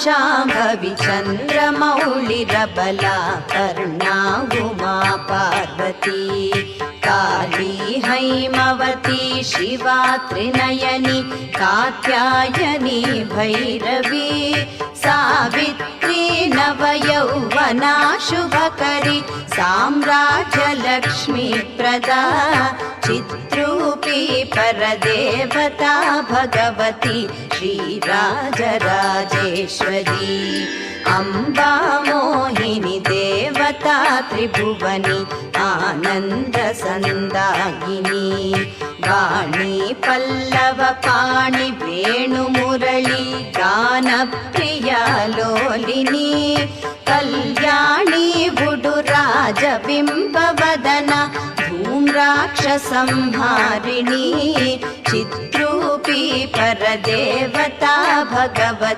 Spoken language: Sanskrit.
शाम्भवी चन्द्रमौळिरबला कर्णा उमा पार्वती काली हैमवती शिवा त्रिनयनी कात्यायनी भैरवी सावित्री नवयौवना शुभकरी साम्राज्यलक्ष्मी प्रदा चिद्रूपी परदेवता भगवती श्रीराजराजेश्वरी अम्बा मोहिनी देवता त्रिभुवनी आनन्दसन्दायिनी वाणी पल्लव पाणि वेणुमुरळी गानप्रिया लोलिनी कल्याणी बुडुराजबिम्बवदना धूम्राक्षसंहारिणी चिद्रूपी परदेवता भगवती